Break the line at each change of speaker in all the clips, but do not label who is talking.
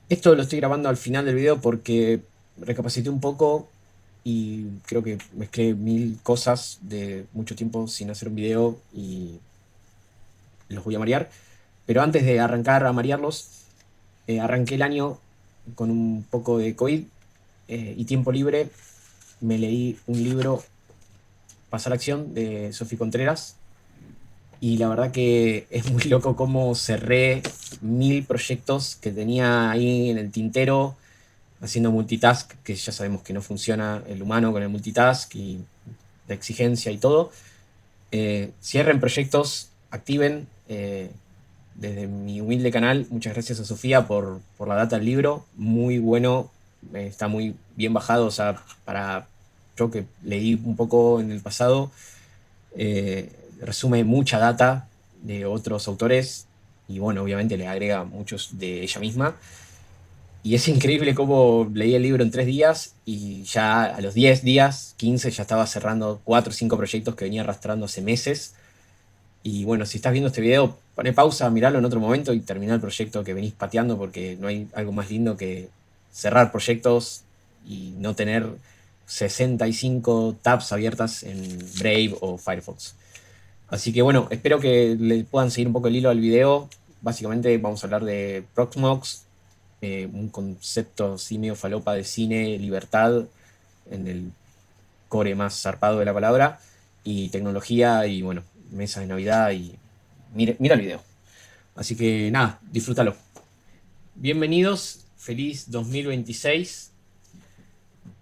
Esto lo estoy grabando al final del video porque recapacité un poco y creo que mezclé mil cosas de mucho tiempo sin hacer un video y los voy a marear. Pero antes de arrancar a marearlos, arranqué el año con un poco de COVID y tiempo libre. Me leí un libro, Pasar a Acción, de Sophie Contreras. Y la verdad que es muy loco cómo cerré mil proyectos que tenía ahí en el tintero haciendo multitask, que ya sabemos que no funciona el humano con el multitask y la exigencia y todo. Cierren proyectos, activen. Desde mi humilde canal, muchas gracias a Sofía por la data del libro, muy bueno, está muy bien bajado, o sea, para yo que leí un poco en el pasado, resume mucha data de otros autores y bueno, obviamente le agrega muchos de ella misma. Y es increíble cómo leí el libro en 3 días y ya a los 10 días, 15 ya estaba cerrando 4 o 5 proyectos que venía arrastrando hace meses. Y bueno, si estás viendo este video, poné pausa, miralo en otro momento y terminá el proyecto que venís pateando porque no hay algo más lindo que cerrar proyectos y no tener 65 tabs abiertas en Brave o Firefox. Así que bueno, espero que le puedan seguir un poco el hilo al video. Básicamente vamos a hablar de Proxmox, un concepto así medio falopa de cine, libertad, en el core más zarpado de la palabra, y tecnología, y bueno, mesas de Navidad, y mira el video. Así que nada, disfrútalo. Bienvenidos, feliz 2026.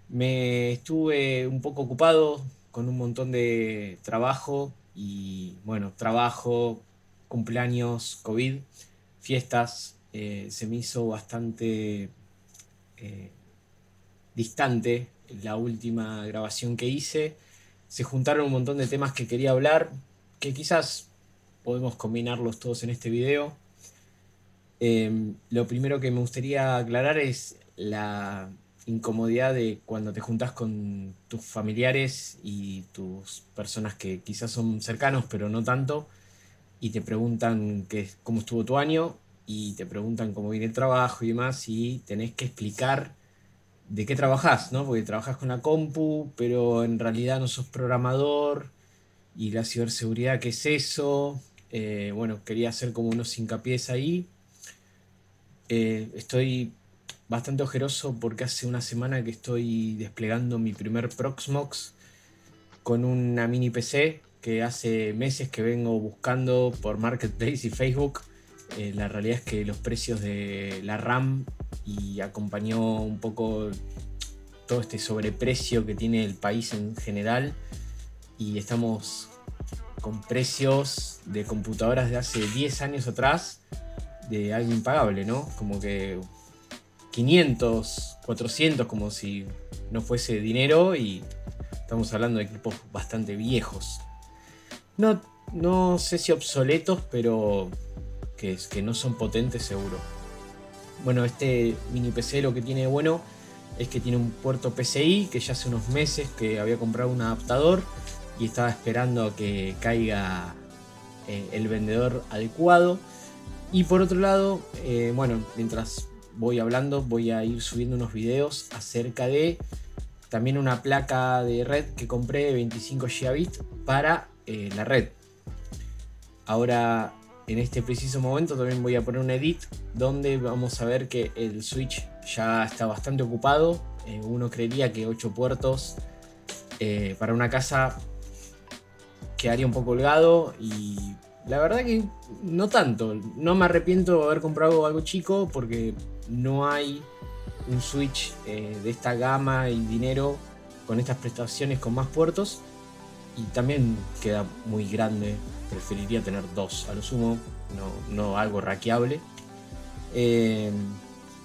Me estuve un poco ocupado con un montón de trabajo y bueno, trabajo, cumpleaños, COVID, fiestas, se me hizo bastante eh, distante la última grabación que hice. Se juntaron un montón de temas que quería hablar, que quizás podemos combinarlos todos en este video. Lo primero que me gustaría aclarar es la incomodidad de cuando te juntas con tus familiares y tus personas que quizás son cercanos, pero no tanto, y te preguntan cómo estuvo tu año, y te preguntan cómo viene el trabajo y demás, y tenés que explicar de qué trabajás, ¿no? Porque trabajás con la compu, pero en realidad no sos programador, y la ciberseguridad, ¿qué es eso? Bueno, quería hacer como unos hincapiés ahí. Estoy bastante ojeroso porque hace una semana que estoy desplegando mi primer Proxmox con una mini PC que hace meses que vengo buscando por Marketplace y Facebook. La realidad es que los precios de la RAM y acompañó un poco todo este sobreprecio que tiene el país en general, y estamos con precios de computadoras de hace 10 años atrás de algo impagable, ¿no? Como que 500, 400, como si no fuese dinero, y estamos hablando de equipos bastante viejos. No, no sé si obsoletos, pero que no son potentes seguro. Bueno, este mini PC lo que tiene de bueno es que tiene un puerto PCI, que ya hace unos meses que había comprado un adaptador y estaba esperando a que caiga el vendedor adecuado. Y por otro lado, bueno, mientras voy hablando, voy a ir subiendo unos videos acerca de también una placa de red que compré de 25 gigabits para la red. Ahora, en este preciso momento, también voy a poner un edit donde vamos a ver que el switch ya está bastante ocupado. Uno creería que 8 puertos para una casa quedaría un poco holgado, y la verdad que no tanto. No me arrepiento de haber comprado algo chico porque no hay un switch de esta gama y dinero con estas prestaciones con más puertos, y también queda muy grande. Preferiría tener dos a lo sumo, no algo raqueable. Eh,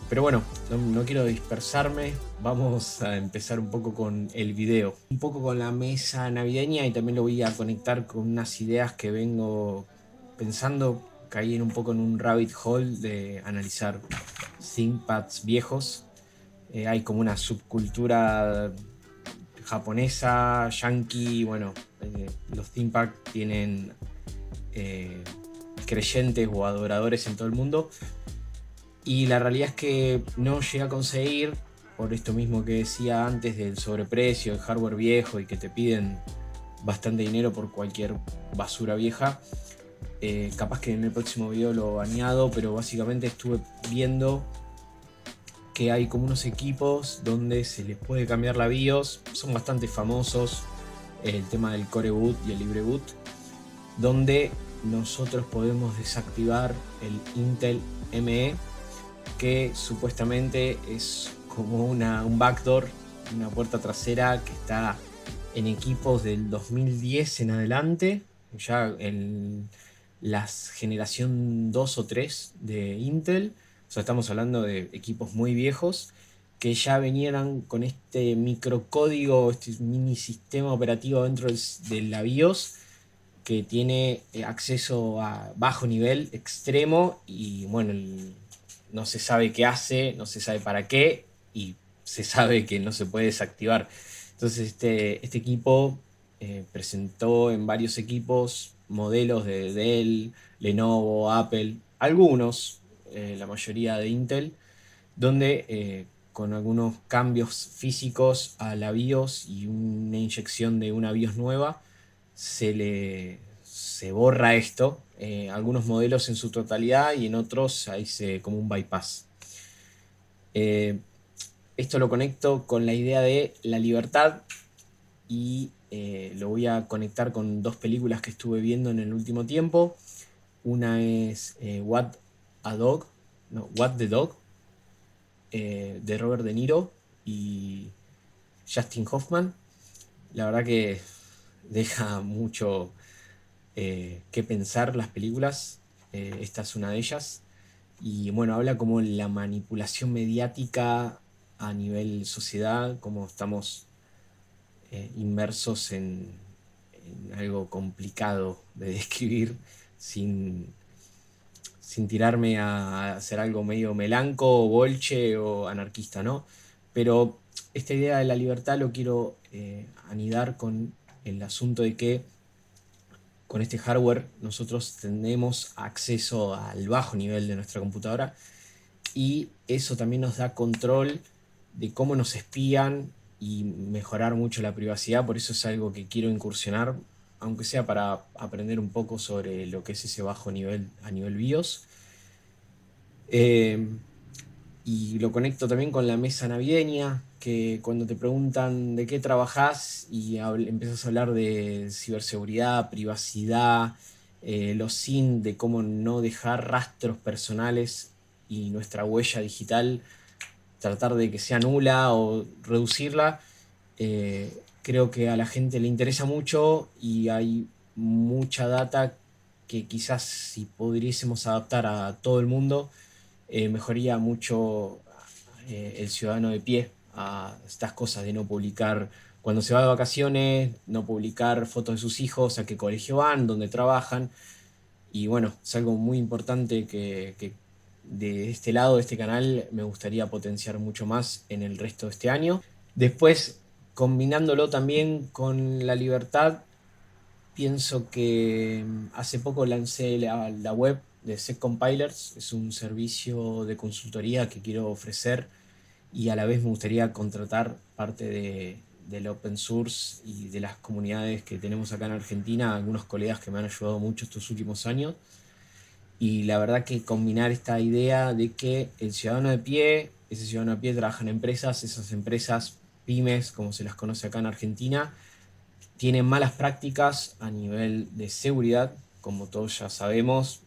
pero bueno, no quiero dispersarme. Vamos a empezar un poco con el video. Un poco con la mesa navideña, y también lo voy a conectar con unas ideas que vengo pensando. Caí un poco en un rabbit hole de analizar ThinkPads viejos. Hay como una subcultura japonesa, yankee. Bueno, los ThinkPads tienen eh, creyentes o adoradores en todo el mundo. Y la realidad es que no llegué a conseguir, por esto mismo que decía antes del sobreprecio, el hardware viejo y que te piden bastante dinero por cualquier basura vieja. Capaz que en el próximo video lo añado, pero básicamente estuve viendo que hay como unos equipos donde se les puede cambiar la BIOS. Son bastante famosos, el tema del Core Boot y el Libre Boot, donde nosotros podemos desactivar el Intel ME, que supuestamente es como un backdoor, una puerta trasera que está en equipos del 2010 en adelante, ya en la generación 2 o 3 de Intel. O sea, estamos hablando de equipos muy viejos que ya venían con este microcódigo, este mini sistema operativo dentro de la BIOS, que tiene acceso a bajo nivel, extremo, y bueno, no se sabe qué hace, no se sabe para qué, y se sabe que no se puede desactivar. Entonces este equipo presentó en varios equipos modelos de Dell, Lenovo, Apple, algunos, la mayoría de Intel, donde con algunos cambios físicos a la BIOS y una inyección de una BIOS nueva, se borra esto. Algunos modelos en su totalidad y en otros ahí como un bypass. Eh, Esto lo conecto con la idea de la libertad y lo voy a conectar con dos películas que estuve viendo en el último tiempo. Una es What the Dog, de Robert De Niro y Justin Hoffman. La verdad que deja mucho que pensar las películas. Esta es una de ellas. Y bueno, habla como la manipulación mediática a nivel sociedad, como estamos inmersos en algo complicado de describir sin, sin tirarme a hacer algo medio melanco, bolche o anarquista, ¿no? Pero esta idea de la libertad lo quiero anidar con el asunto de que con este hardware nosotros tenemos acceso al bajo nivel de nuestra computadora, y eso también nos da control de cómo nos espían y mejorar mucho la privacidad. Por eso es algo que quiero incursionar, aunque sea para aprender un poco sobre lo que es ese bajo nivel a nivel BIOS. Eh, y lo conecto también con la mesa navideña, que cuando te preguntan de qué trabajás y empiezas a hablar de ciberseguridad, privacidad, los SIN, de cómo no dejar rastros personales y nuestra huella digital, tratar de que sea nula o reducirla. Creo que a la gente le interesa mucho y hay mucha data que quizás si pudiésemos adaptar a todo el mundo, mejoraría mucho el ciudadano de pie a estas cosas de no publicar cuando se va de vacaciones, no publicar fotos de sus hijos, a qué colegio van, dónde trabajan. Y bueno, es algo muy importante que de este lado, de este canal, me gustaría potenciar mucho más en el resto de este año. Después, combinándolo también con la libertad, pienso que hace poco lancé la web de SecCompilers. Es un servicio de consultoría que quiero ofrecer y a la vez me gustaría contratar parte del open source y de las comunidades que tenemos acá en Argentina, algunos colegas que me han ayudado mucho estos últimos años. Y la verdad que combinar esta idea de que el ciudadano de pie, ese ciudadano de pie trabaja en empresas, esas empresas pymes, como se las conoce acá en Argentina, tienen malas prácticas a nivel de seguridad, como todos ya sabemos,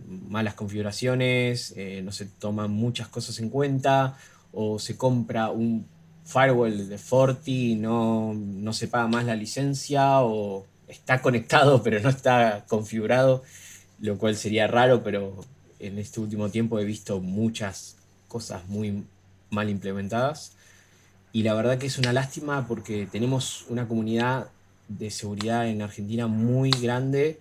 malas configuraciones, no se toman muchas cosas en cuenta, o se compra un firewall de Forti y no se paga más la licencia, o está conectado pero no está configurado, lo cual sería raro, pero en este último tiempo he visto muchas cosas muy mal implementadas. Y la verdad que es una lástima porque tenemos una comunidad de seguridad en Argentina muy grande,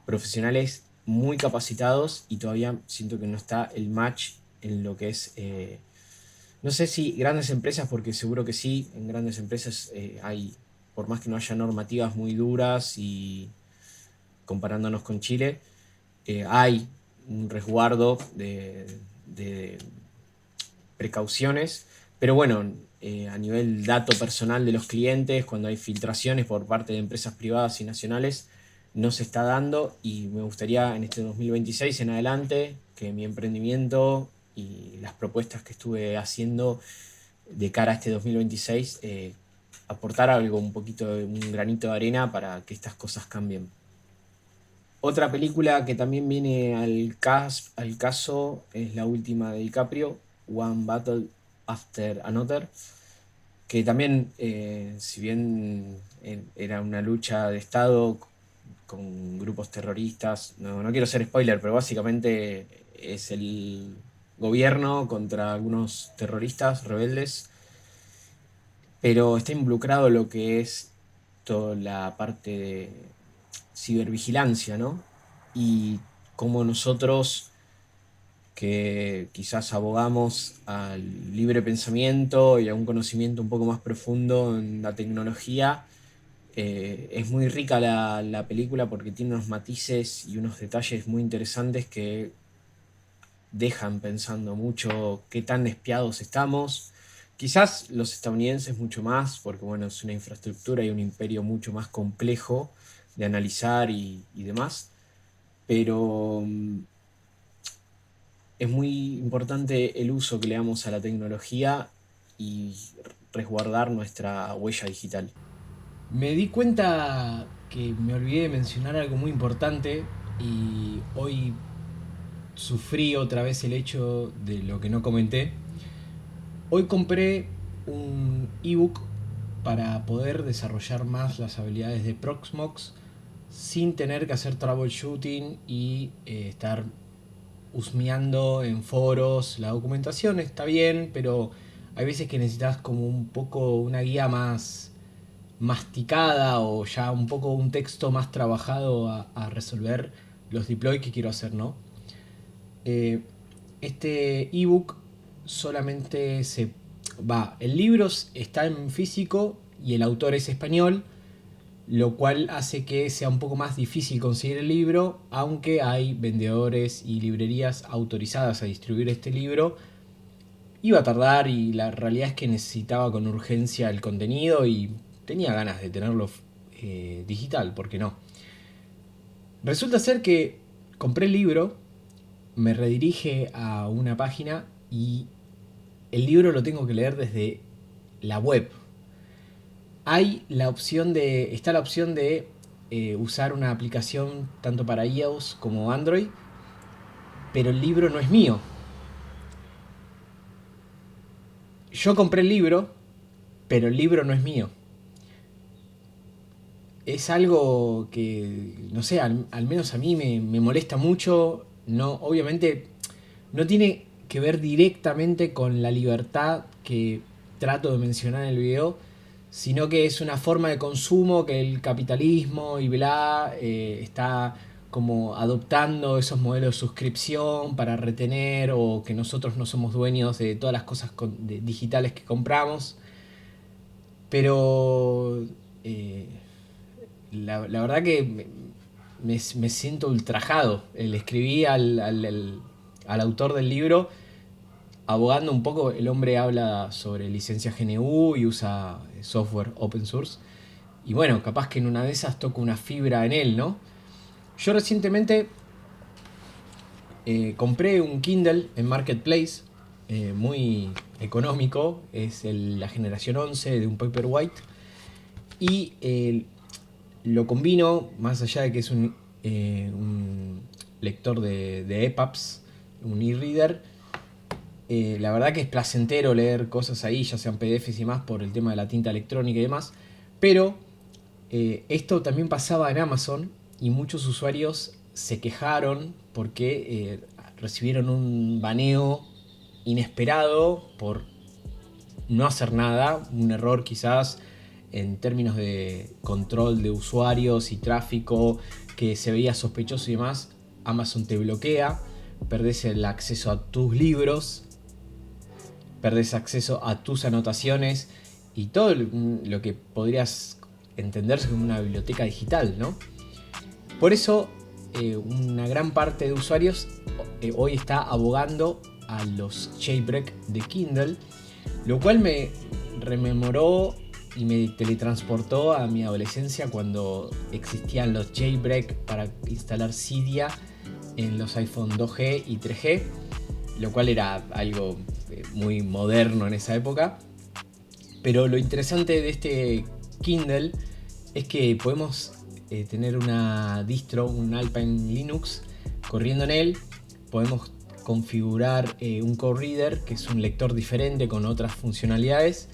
profesionales muy capacitados, y todavía siento que no está el match en lo que es, no sé si grandes empresas, porque seguro que sí, en grandes empresas hay, por más que no haya normativas muy duras y comparándonos con Chile, hay un resguardo precauciones, pero bueno, a nivel dato personal de los clientes, cuando hay filtraciones por parte de empresas privadas y nacionales, no se está dando y me gustaría en este 2026 en adelante que mi emprendimiento y las propuestas que estuve haciendo de cara a este 2026 aportar algo, un poquito, un granito de arena para que estas cosas cambien. Otra película que también viene al caso es la última de DiCaprio, One Battle After Another, que también, si bien era una lucha de Estado con grupos terroristas, no quiero ser spoiler, pero básicamente es el gobierno contra algunos terroristas rebeldes, pero está involucrado lo que es toda la parte de cibervigilancia, ¿no? Y cómo nosotros, que quizás abogamos al libre pensamiento y a un conocimiento un poco más profundo en la tecnología, es muy rica la película porque tiene unos matices y unos detalles muy interesantes que dejan pensando mucho qué tan espiados estamos. Quizás los estadounidenses mucho más, porque bueno, es una infraestructura y un imperio mucho más complejo de analizar y demás, pero es muy importante el uso que le damos a la tecnología y resguardar nuestra huella digital. Me di cuenta que me olvidé de mencionar algo muy importante y hoy sufrí otra vez el hecho de lo que no comenté. Hoy compré un ebook para poder desarrollar más las habilidades de Proxmox sin tener que hacer troubleshooting y estar husmeando en foros. La documentación está bien, pero hay veces que necesitas como un poco una guía más masticada o ya un poco un texto más trabajado a resolver los deploy que quiero hacer, ¿no? Este ebook solamente se va. El libro está en físico y el autor es español, lo cual hace que sea un poco más difícil conseguir el libro, aunque hay vendedores y librerías autorizadas a distribuir este libro. Iba a tardar y la realidad es que necesitaba con urgencia el contenido y tenía ganas de tenerlo digital, ¿por qué no? Resulta ser que compré el libro, me redirige a una página y el libro lo tengo que leer desde la web. Está la opción de usar una aplicación tanto para iOS como Android, pero el libro no es mío. Yo compré el libro, pero el libro no es mío. Es algo que, no sé, al menos a mí me molesta mucho. No, obviamente no tiene que ver directamente con la libertad que trato de mencionar en el video, sino que es una forma de consumo que el capitalismo y bla está como adoptando esos modelos de suscripción para retener o que nosotros no somos dueños de todas las cosas digitales que compramos. Pero la verdad que me siento ultrajado. Le escribí al autor del libro abogando un poco. El hombre habla sobre licencia GNU y usa software open source. Y bueno, capaz que en una de esas toco una fibra en él, ¿no? Yo recientemente compré un Kindle en Marketplace, muy económico. Es la generación 11 de un Paperwhite. Y lo combino, más allá de que es un lector de EPUBs, un e-reader. La verdad que es placentero leer cosas ahí, ya sean PDFs y más, por el tema de la tinta electrónica y demás. Pero esto también pasaba en Amazon y muchos usuarios se quejaron porque recibieron un baneo inesperado por no hacer nada, un error quizás en términos de control de usuarios y tráfico que se veía sospechoso y demás. Amazon te bloquea, perdés el acceso a tus libros, perdés acceso a tus anotaciones y todo lo que podrías entenderse como una biblioteca digital, ¿no? Por eso una gran parte de usuarios hoy está abogando a los jailbreak de Kindle, lo cual me rememoró y me teletransportó a mi adolescencia cuando existían los jailbreak para instalar Cydia en los iPhone 2G y 3G, lo cual era algo muy moderno en esa época. Pero lo interesante de este Kindle es que podemos tener una distro, un Alpine Linux corriendo en él. Podemos configurar un co-reader, que es un lector diferente con otras funcionalidades,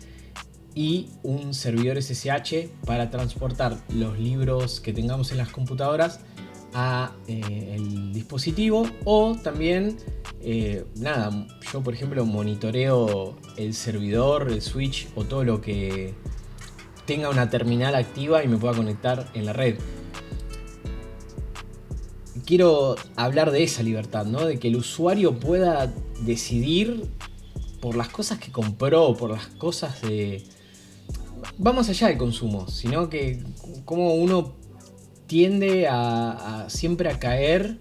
y un servidor SSH para transportar los libros que tengamos en las computadoras a el dispositivo. O también yo por ejemplo monitoreo el servidor, el switch o todo lo que tenga una terminal activa y me pueda conectar en la red. Quiero hablar de esa libertad, ¿no? De que el usuario pueda decidir por las cosas que compró, por las cosas de... Va más allá del consumo, sino que como uno tiende a siempre a caer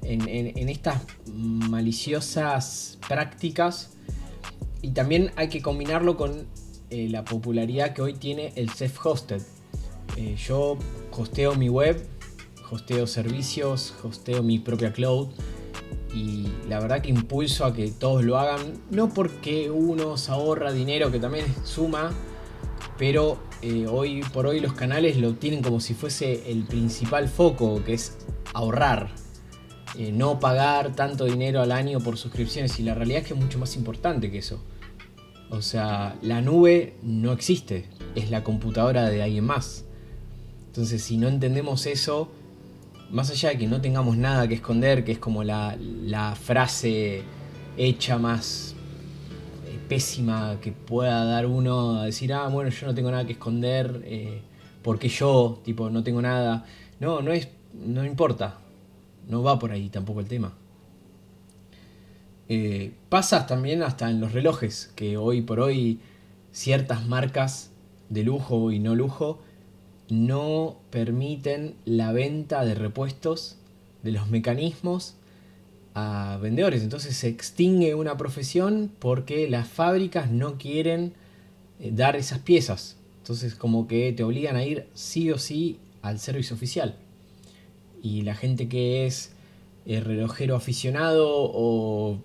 en estas maliciosas prácticas, y también hay que combinarlo con la popularidad que hoy tiene el self-hosted. Yo hosteo mi web, hosteo servicios, hosteo mi propia cloud, y la verdad que impulso a que todos lo hagan, no porque uno se ahorra dinero, que también suma, pero hoy por hoy los canales lo tienen como si fuese el principal foco, que es ahorrar, no pagar tanto dinero al año por suscripciones, y la realidad es que es mucho más importante que eso. O sea, la nube no existe, es la computadora de alguien más. Entonces, si no entendemos eso, más allá de que no tengamos nada que esconder, que es como la frase hecha más pésima que pueda dar uno a decir, bueno, yo no tengo nada que esconder, porque yo, tipo, no tengo nada. No, no importa. No va por ahí tampoco el tema. Pasa también hasta en los relojes, que hoy por hoy ciertas marcas de lujo y no lujo no permiten la venta de repuestos de los mecanismos a vendedores. Entonces se extingue una profesión porque las fábricas no quieren dar esas piezas. Entonces como que te obligan a ir sí o sí al servicio oficial. Y la gente que es relojero aficionado, o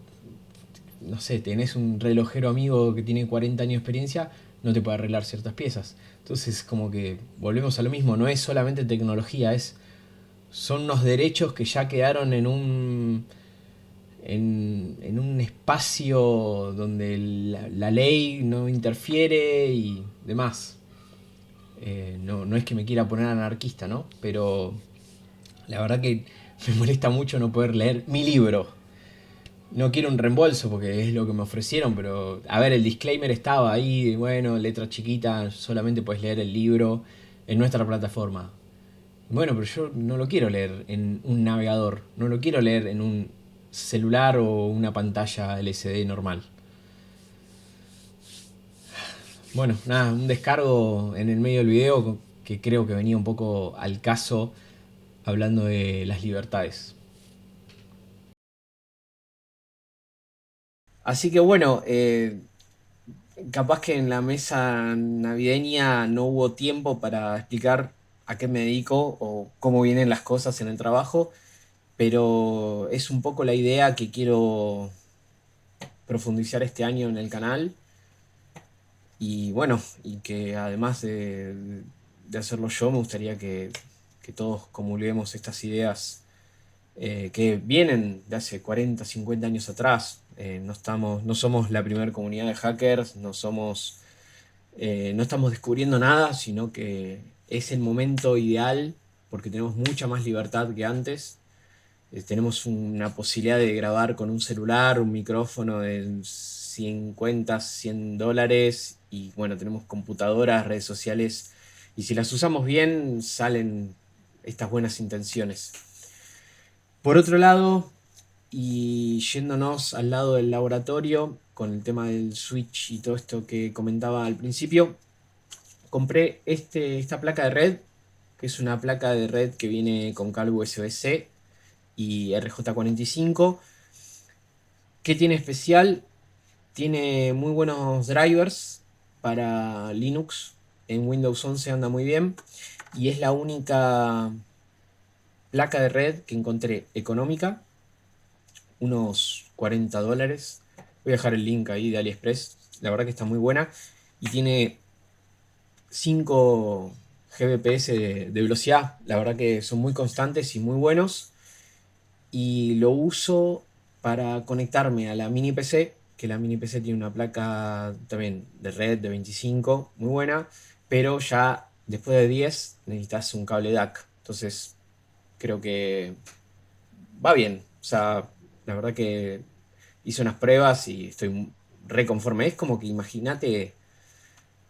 no sé, tenés un relojero amigo que tiene 40 años de experiencia, no te puede arreglar ciertas piezas. Entonces como que volvemos a lo mismo, no es solamente tecnología, son unos derechos que ya quedaron en un espacio donde la ley no interfiere y demás. No es que me quiera poner anarquista, ¿no? Pero la verdad que me molesta mucho no poder leer mi libro. No quiero un reembolso porque es lo que me ofrecieron, pero a ver, el disclaimer estaba ahí, bueno, letra chiquita, solamente puedes leer el libro en nuestra plataforma. Bueno, pero yo no lo quiero leer en un navegador, no lo quiero leer en un celular o una pantalla LCD normal. Bueno, nada, un descargo en el medio del video que creo que venía un poco al caso hablando de las libertades. Así que bueno, capaz que en la mesa navideña no hubo tiempo para explicar a qué me dedico o cómo vienen las cosas en el trabajo, pero es un poco la idea que quiero profundizar este año en el canal. Y bueno, y que además de hacerlo yo, me gustaría que todos comulguemos estas ideas que vienen de hace 40 50 años atrás. No somos la primera comunidad de hackers, no estamos descubriendo nada, sino que es el momento ideal porque tenemos mucha más libertad que antes. Tenemos una posibilidad de grabar con un celular, un micrófono de 50, $100, y bueno, tenemos computadoras, redes sociales, y si las usamos bien salen estas buenas intenciones. Por otro lado, y yéndonos al lado del laboratorio, con el tema del switch y todo esto que comentaba al principio, compré esta placa de red, que es una placa de red que viene con cable USB-C y RJ45. ¿Qué tiene especial? Tiene muy buenos drivers para Linux. En Windows 11 anda muy bien. Y es la única placa de red que encontré económica, unos $40. Voy a dejar el link ahí de AliExpress. La verdad que está muy buena. Y tiene 5 Gbps de velocidad. La verdad que son muy constantes y muy buenos. Y lo uso para conectarme a la mini PC, que la mini PC tiene una placa también de red de 25, muy buena, pero ya después de 10 necesitas un cable DAC. Entonces creo que va bien. O sea, la verdad que hice unas pruebas y estoy re conforme. Es como que imagínate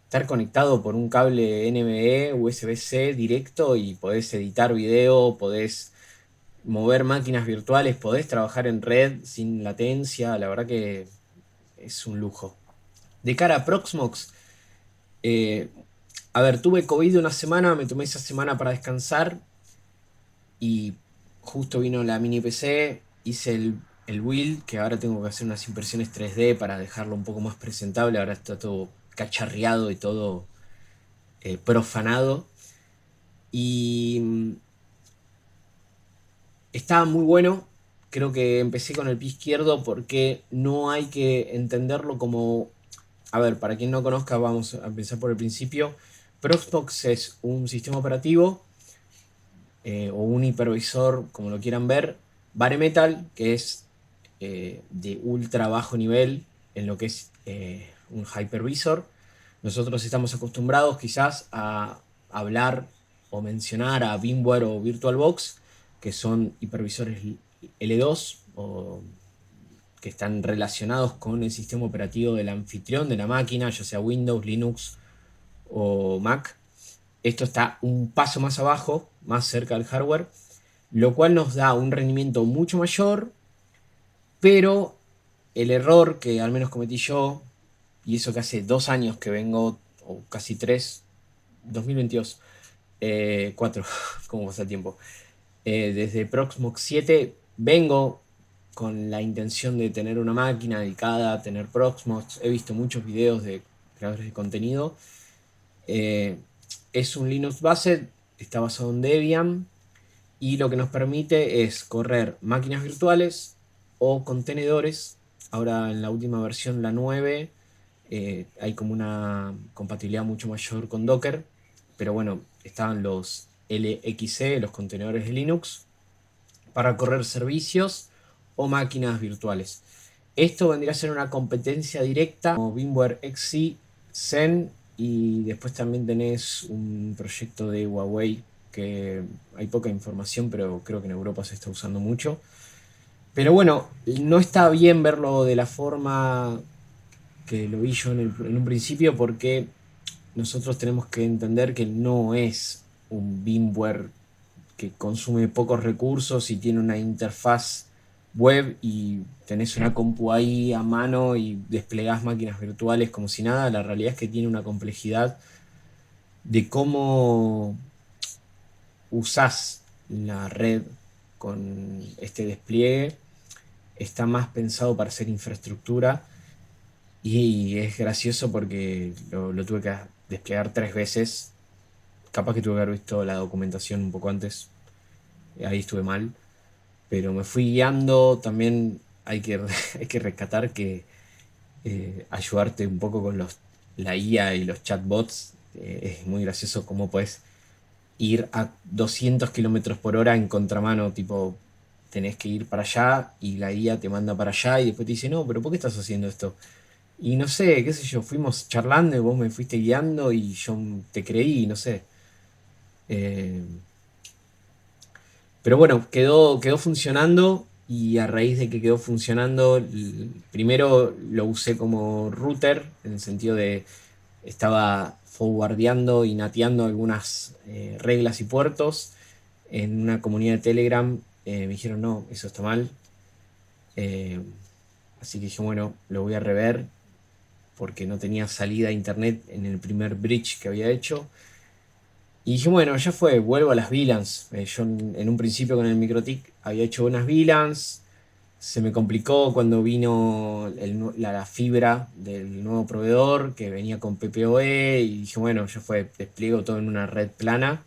estar conectado por un cable NVMe, USB-C directo y podés editar video, podés mover máquinas virtuales, podés trabajar en red sin latencia, la verdad que es un lujo. De cara a Proxmox, eh, a ver, tuve COVID una semana, me tomé esa semana para descansar y justo vino la mini PC, hice el build, que ahora tengo que hacer unas impresiones 3D para dejarlo un poco más presentable, ahora está todo cacharreado y todo profanado. Y estaba muy bueno. Creo que empecé con el pie izquierdo porque no hay que entenderlo como... A ver, para quien no conozca, vamos a empezar por el principio. Proxmox es un sistema operativo o un hipervisor, como lo quieran ver, bare metal, que es de ultra bajo nivel en lo que es un hypervisor. Nosotros estamos acostumbrados quizás a hablar o mencionar a VMware o VirtualBox, que son hipervisores L2 o que están relacionados con el sistema operativo del anfitrión de la máquina, ya sea Windows, Linux o Mac. Esto está un paso más abajo, más cerca del hardware, lo cual nos da un rendimiento mucho mayor, pero el error que al menos cometí yo, y eso que hace 2 años que vengo, o casi 3, 2022, 4, ¿cómo pasa el tiempo? Desde Proxmox 7 vengo con la intención de tener una máquina dedicada a tener Proxmox. He visto muchos videos de creadores de contenido. Eh, es un Linux base, está basado en Debian y lo que nos permite es correr máquinas virtuales o contenedores. Ahora en la última versión, la 9, hay como una compatibilidad mucho mayor con Docker, pero bueno, estaban los LXC, los contenedores de Linux, para correr servicios o máquinas virtuales. Esto vendría a ser una competencia directa como VMware XC, Zen, y después también tenés un proyecto de Huawei que hay poca información, pero creo que en Europa se está usando mucho. Pero bueno, no está bien verlo de la forma que lo vi yo en un principio, porque nosotros tenemos que entender que no es un VMware que consume pocos recursos y tiene una interfaz web y tenés una compu ahí a mano y desplegás máquinas virtuales como si nada. La realidad es que tiene una complejidad de cómo usás la red con este despliegue. Está más pensado para ser infraestructura y es gracioso porque lo tuve que desplegar 3 veces. Capaz que tuve que haber visto la documentación un poco antes. Ahí estuve mal. Pero me fui guiando. También hay que, hay que rescatar que ayudarte un poco con la IA y los chatbots. Es muy gracioso cómo puedes ir a 200 kilómetros por hora en contramano, tipo, tenés que ir para allá y la IA te manda para allá y después te dice, no, pero ¿por qué estás haciendo esto? Y no sé, qué sé yo, fuimos charlando y vos me fuiste guiando y yo te creí, no sé. Eh, pero bueno, quedó funcionando y a raíz de que quedó funcionando, primero lo usé como router, en el sentido de estaba forwardeando y nateando algunas reglas y puertos. En una comunidad de Telegram me dijeron, no, eso está mal. Eh, Así que dije, bueno, lo voy a rever porque no tenía salida a internet en el primer bridge que había hecho. Y dije, bueno, ya fue, vuelvo a las VLANs. Yo en un principio con el MikroTik había hecho unas VLANs, Se me complicó cuando vino la fibra del nuevo proveedor que venía con PPoE y dije, bueno, ya fue, despliego todo en una red plana.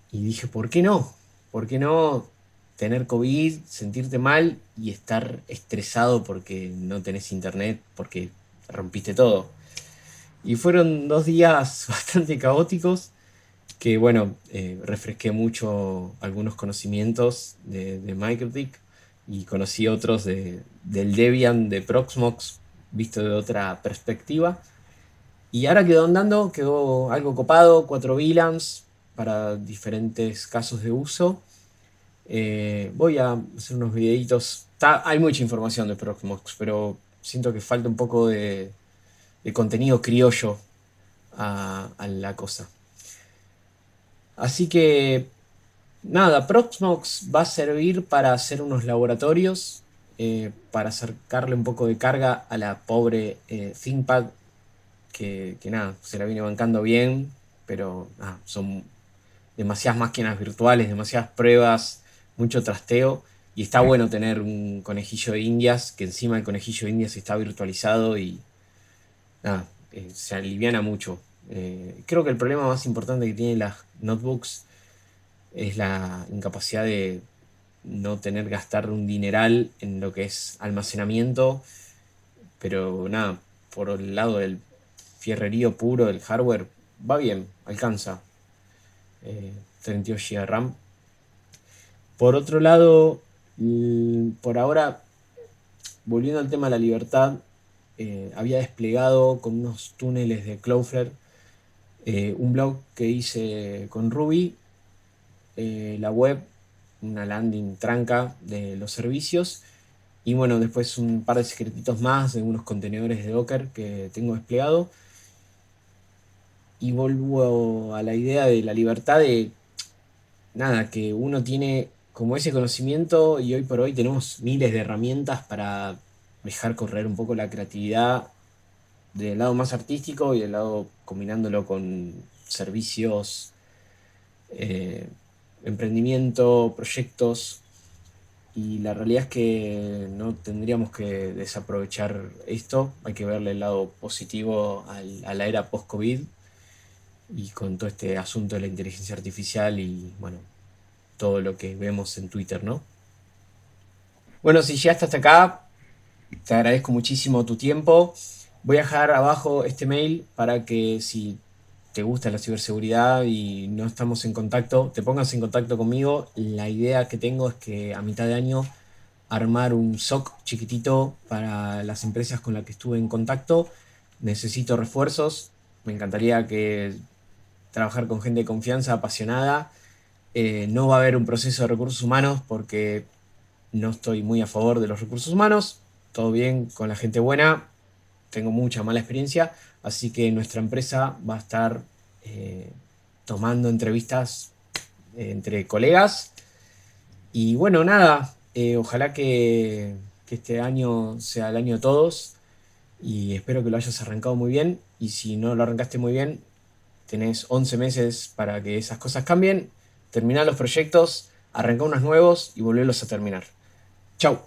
Y dije, ¿por qué no? ¿Por qué no tener COVID, sentirte mal y estar estresado porque no tenés internet, porque rompiste todo? Y fueron 2 días bastante caóticos que, bueno, refresqué mucho algunos conocimientos de Microtik y conocí otros del Debian, de Proxmox, visto de otra perspectiva. Y ahora quedó andando, quedó algo copado, 4 VLANs para diferentes casos de uso. Voy a hacer unos videitos. Hay mucha información de Proxmox, pero siento que falta un poco de contenido criollo a la cosa. Así que, nada, Proxmox va a servir para hacer unos laboratorios, para acercarle un poco de carga a la pobre ThinkPad que nada, se la viene bancando bien, pero son demasiadas máquinas virtuales, demasiadas pruebas, mucho trasteo. Y está bueno tener un conejillo de Indias, que encima el conejillo de Indias está virtualizado y nada, se aliviana mucho. Creo que el problema más importante que tienen las notebooks es la incapacidad de no tener que gastar un dineral en lo que es almacenamiento, pero nada, por el lado del fierrerío puro del hardware, va bien, alcanza. 32 GB de RAM. Por otro lado, por ahora, volviendo al tema de la libertad, había desplegado con unos túneles de Cloudflare un blog que hice con Ruby, la web, una landing tranca de los servicios. Y bueno, después un par de secretitos más de unos contenedores de Docker que tengo desplegado. Y vuelvo a la idea de la libertad de, nada, que uno tiene como ese conocimiento y hoy por hoy tenemos miles de herramientas para dejar correr un poco la creatividad del lado más artístico y del lado combinándolo con servicios, eh, emprendimiento, proyectos. Y la realidad es que no tendríamos que desaprovechar esto, hay que verle el lado positivo a la era post-COVID y con todo este asunto de la inteligencia artificial y bueno, todo lo que vemos en Twitter, ¿no? Bueno, si llegaste hasta acá, te agradezco muchísimo tu tiempo. Voy a dejar abajo este mail para que si te gusta la ciberseguridad y no estamos en contacto, te pongas en contacto conmigo. La idea que tengo es que a mitad de año armar un SOC chiquitito para las empresas con las que estuve en contacto. Necesito refuerzos. Me encantaría que trabajar con gente de confianza, apasionada. No va a haber un proceso de recursos humanos porque no estoy muy a favor de los recursos humanos. Todo bien con la gente buena. Tengo mucha mala experiencia. Así que nuestra empresa va a estar tomando entrevistas entre colegas. Y bueno, nada. Ojalá que este año sea el año de todos. Y espero que lo hayas arrancado muy bien. Y si no lo arrancaste muy bien, tenés 11 meses para que esas cosas cambien, terminar los proyectos, arrancar unos nuevos y volverlos a terminar. Chau.